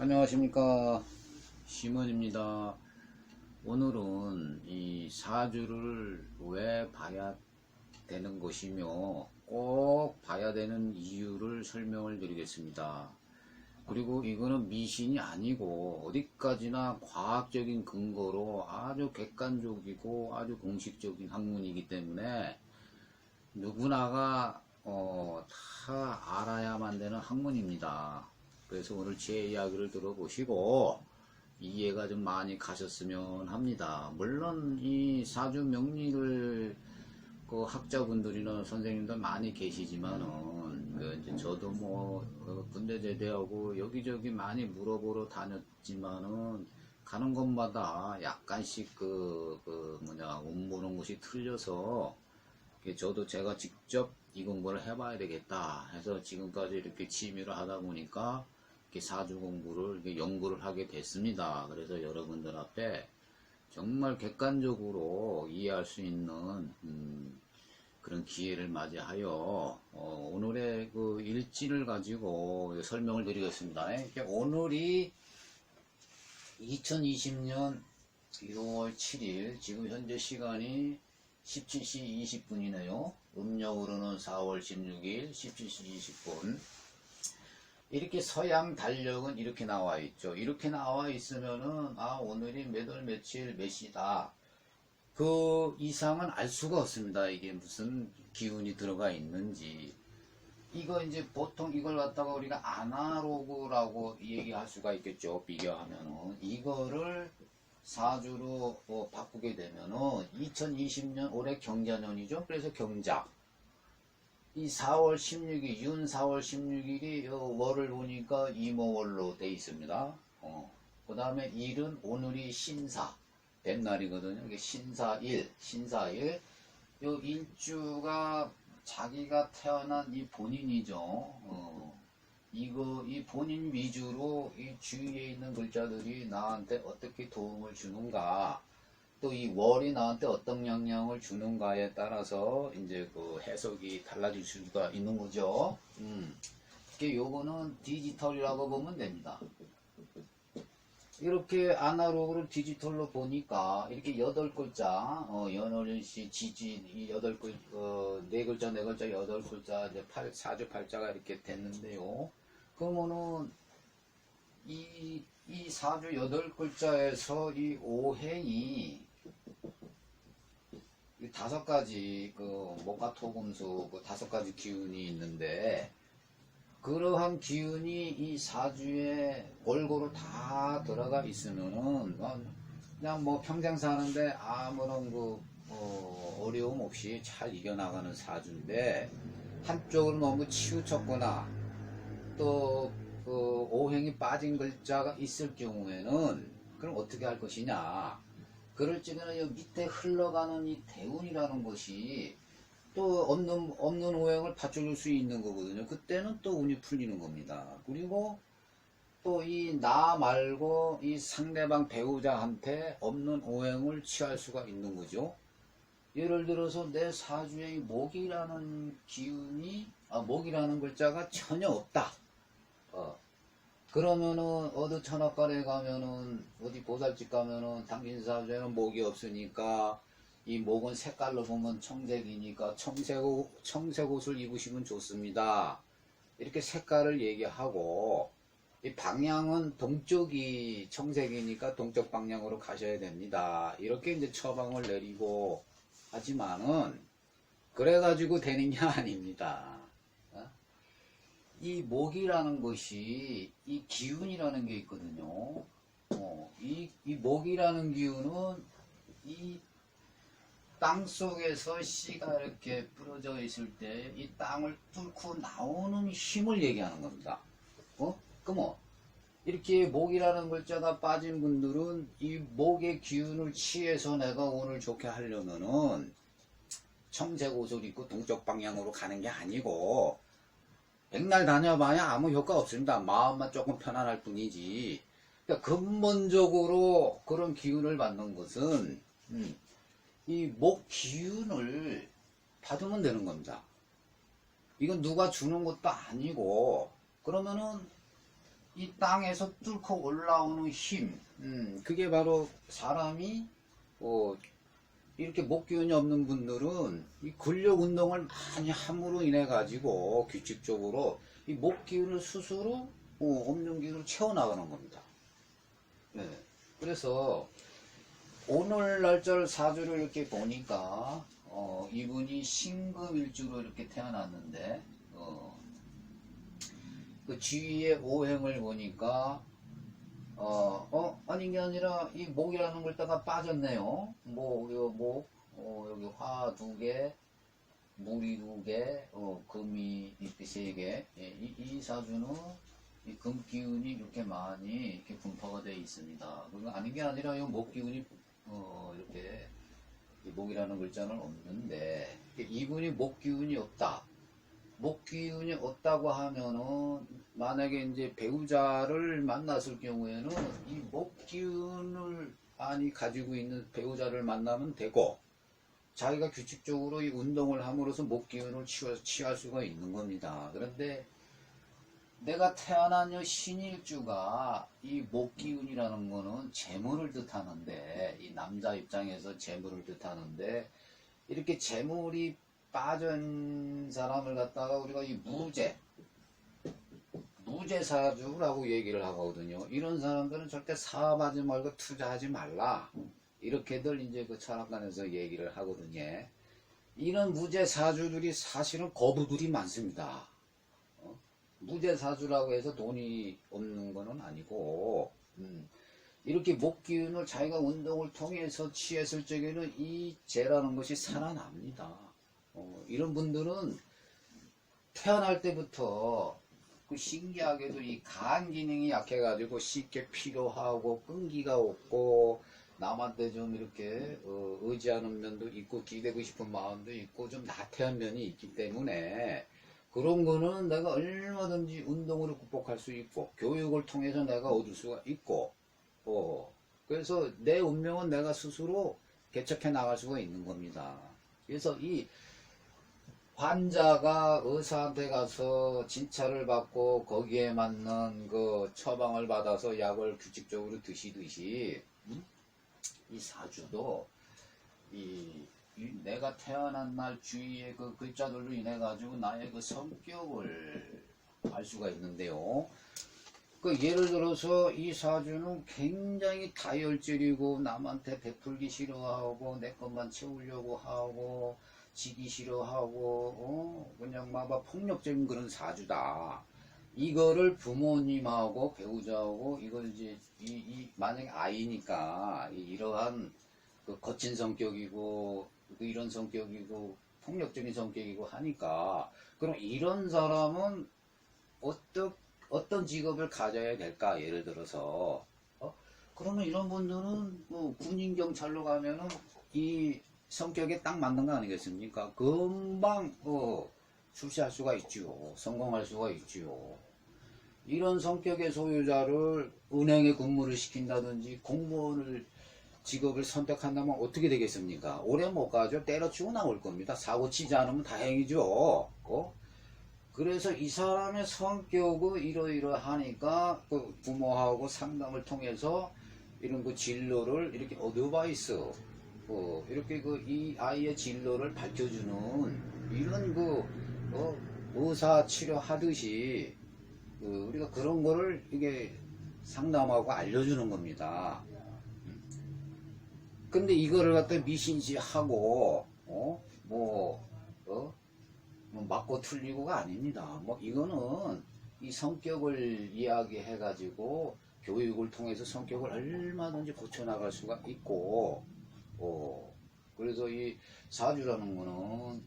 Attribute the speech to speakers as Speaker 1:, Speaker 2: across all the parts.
Speaker 1: 안녕하십니까, 심원입니다. 오늘은 이 사주를 왜 봐야 되는 것이며 꼭 봐야 되는 이유를 설명을 드리겠습니다. 그리고 이거는 미신이 아니고 어디까지나 과학적인 근거로 아주 객관적이고 아주 공식적인 학문이기 때문에 누구나가 다 알아야만 되는 학문입니다. 그래서 오늘 제 이야기를 들어보시고 이해가 좀 많이 가셨으면 합니다. 물론 이 사주 명리를 그 학자분들이나 선생님들 많이 계시지만은 이제 저도 뭐 군대 제대하고 여기저기 많이 물어보러 다녔지만은 가는 곳마다 약간씩 운 보는 곳이 틀려서 저도 제가 직접 이 공부를 해봐야 되겠다 해서 지금까지 이렇게 취미를 하다 보니까 이렇게 사주 공부를 이렇게 연구를 하게 됐습니다. 그래서 여러분들 앞에 정말 객관적으로 이해할 수 있는 그런 기회를 맞이하여 오늘의 그 일지를 가지고 설명을 드리겠습니다. 오늘이 2020년 1월 7일 지금 현재 시간이 17시 20분이네요. 음력으로는 4월 16일 17시 20분. 이렇게 서양 달력은 이렇게 나와 있죠. 이렇게 나와 있으면은 오늘이 몇 월 며칠 몇 시다. 그 이상은 알 수가 없습니다. 이게 무슨 기운이 들어가 있는지. 이거 이제 보통 이걸 갖다가 우리가 아날로그라고 얘기할 수가 있겠죠. 비교하면은 이거를 사주로 바꾸게 되면은 2020년 올해 경자년이죠. 그래서 경자. 이 4월 16일, 윤 4월 16일이 월을 보니까 이모월로 돼 있습니다. 그 다음에 일은 오늘이 신사, 뱀날이거든요. 이게 신사일. 요 일주가 자기가 태어난 이 본인이죠. 이 본인 위주로 이 주위에 있는 글자들이 나한테 어떻게 도움을 주는가, 또 이 월이 나한테 어떤 영향을 주는가에 따라서 이제 그 해석이 달라질 수가 있는 거죠. 이게 요거는 디지털이라고 보면 됩니다. 이렇게 아날로그를 디지털로 보니까 이렇게 8글자, 연월연시, 지지, 이 8글자, 4글자, 8글자, 이제 사주 팔자가 이렇게 됐는데요. 그러면은 이 사주 8글자에서 이 오행이 이 5가지 목화토금수 5가지 기운이 있는데, 그러한 기운이 이 사주에 골고루 다 들어가 있으면은 그냥 뭐 평생 사는데 아무런 어려움 없이 잘 이겨나가는 사주인데, 한쪽으로 너무 치우쳤거나 또 오행이 빠진 글자가 있을 경우에는 그럼 어떻게 할 것이냐. 그럴 적에는 밑에 흘러가는 이 대운이라는 것이 또 없는 오행을 받쳐줄 수 있는 거거든요. 그때는 또 운이 풀리는 겁니다. 그리고 또 이 나 말고 이 상대방 배우자한테 없는 오행을 취할 수가 있는 거죠. 예를 들어서 내 사주에 이 목이라는 기운이, 목이라는 글자가 전혀 없다. 그러면은 어디 천학관에 가면은 어디 보살집 가면은 당신 사주에는 목이 없으니까 이 목은 색깔로 보면 청색이니까 청색 옷을 입으시면 좋습니다. 이렇게 색깔을 얘기하고, 이 방향은 동쪽이 청색이니까 동쪽 방향으로 가셔야 됩니다. 이렇게 이제 처방을 내리고 하지만은 그래가지고 되는 게 아닙니다. 이 목이라는 것이 이 기운이라는 게 있거든요. 이 목이라는 기운은 이 땅 속에서 씨가 이렇게 뿌려져 있을 때 이 땅을 뚫고 나오는 힘을 얘기하는 겁니다. 그럼 이렇게 목이라는 글자가 빠진 분들은 이 목의 기운을 취해서 내가 오늘 좋게 하려면은 청색 옷을 입고 동쪽 방향으로 가는 게 아니고, 백날 다녀봐야 아무 효과 없습니다. 마음만 조금 편안할 뿐이지. 그러니까 근본적으로 그런 기운을 받는 것은 이 목 기운을 받으면 되는 겁니다. 이건 누가 주는 것도 아니고, 그러면은 이 땅에서 뚫고 올라오는 힘, 그게 바로 사람이 이렇게 목 기운이 없는 분들은 이 근력 운동을 많이 함으로 인해 가지고 규칙적으로 이 목 기운을 스스로 없는 기운을 채워나가는 겁니다. 네. 그래서 오늘 날짜를 사주를 이렇게 보니까 이분이 신금일주로 이렇게 태어났는데 그 주위의 오행을 보니까 아닌 게 아니라 이 목이라는 글자가 빠졌네요. 여기 화 2개, 물이 2개, 금이 이렇게 3개. 예, 이 사주는 이 금 기운이 이렇게 많이 이렇게 분포가 되어 있습니다. 그리고 아닌 게 아니라 이 목 기운이 이렇게 이 목이라는 글자는 없는데 이분이 목 기운이 없다. 목 기운이 없다고 하면은 만약에 이제 배우자를 만났을 경우에는 이 목 기운을 많이 가지고 있는 배우자를 만나면 되고 자기가 규칙적으로 이 운동을 함으로써 목 기운을 취할 수가 있는 겁니다. 그런데 내가 태어난 요 신일주가 이 목 기운이라는 거는 재물을 뜻하는데 이 남자 입장에서 재물을 뜻하는데 이렇게 재물이 빠진 사람을 갖다가 우리가 이 무제사주라고 얘기를 하거든요. 이런 사람들은 절대 사업하지 말고 투자하지 말라. 이렇게들 이제 그 철학관에서 얘기를 하거든요. 이런 무제사주들이 사실은 거부들이 많습니다. 무제사주라고 해서 돈이 없는 거는 아니고, 이렇게 목 기운을 자기가 운동을 통해서 취했을 적에는 이 재라는 것이 살아납니다. 이런 분들은 태어날 때부터 그 신기하게도 이 간 기능이 약해가지고 쉽게 피로하고 끈기가 없고 남한테 좀 이렇게 의지하는 면도 있고 기대고 싶은 마음도 있고 좀 나태한 면이 있기 때문에 그런 거는 내가 얼마든지 운동으로 극복할 수 있고 교육을 통해서 내가 얻을 수가 있고 그래서 내 운명은 내가 스스로 개척해 나갈 수가 있는 겁니다. 그래서 이 환자가 의사한테 가서 진찰을 받고 거기에 맞는 그 처방을 받아서 약을 규칙적으로 드시듯이 이 사주도 내가 태어난 날 주위의 그 글자들로 인해 가지고 나의 그 성격을 알 수가 있는데요. 그 예를 들어서 이 사주는 굉장히 다혈질이고 남한테 베풀기 싫어하고 내 것만 채우려고 하고 지기 싫어하고 그냥 막 폭력적인 그런 사주다. 이거를 부모님하고 배우자하고 이걸 이제 만약에 아이니까 이러한 그 거친 성격이고 이런 성격이고 폭력적인 성격이고 하니까 그럼 이런 사람은 어떤 직업을 가져야 될까? 예를 들어서 그러면 이런 분들은 뭐 군인 경찰로 가면은 이 성격에 딱 맞는 거 아니겠습니까? 금방 출세할 수가 있지요. 성공할 수가 있지요. 이런 성격의 소유자를 은행에 근무를 시킨다든지 공무원을 직업을 선택한다면 어떻게 되겠습니까? 오래 못 가죠. 때려치고 나올 겁니다. 사고 치지 않으면 다행이죠. 그래서 이 사람의 성격이 이러이러하니까 그 부모하고 상담을 통해서 이런 그 진로를 이렇게 어드바이스 이렇게 이 아이의 진로를 밝혀주는 이런 의사 치료하듯이 우리가 그런 거를 이게 상담하고 알려주는 겁니다. 근데 이거를 갖다 미신시하고 맞고 틀리고가 아닙니다. 이거는 이 성격을 이야기해 가지고 교육을 통해서 성격을 얼마든지 고쳐나갈 수가 있고 그래서 이 사주라는 거는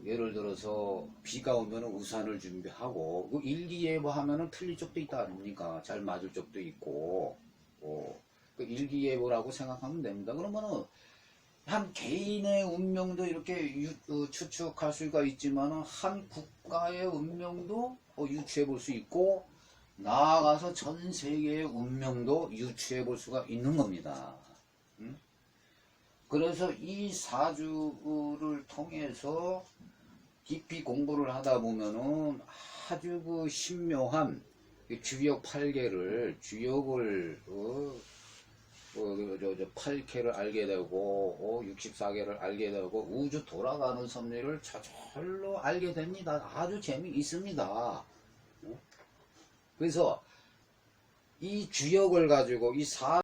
Speaker 1: 예를 들어서 비가 오면 우산을 준비하고 그 일기예보 하면은 틀릴 적도 있다 아닙니까? 잘 맞을 적도 있고 그 일기예보라고 생각하면 됩니다. 그러면은 한 개인의 운명도 이렇게 추측할 수가 있지만은 한 국가의 운명도 유추해 볼 수 있고 나아가서 전 세계의 운명도 유추해 볼 수가 있는 겁니다. 그래서 이 사주를 통해서 깊이 공부를 하다 보면은 아주 그 신묘한 주역 8개를, 주역을, 8개를 알게 되고, 64개를 알게 되고, 우주 돌아가는 섭리를 저절로 알게 됩니다. 아주 재미있습니다. 그래서 이 주역을 가지고 이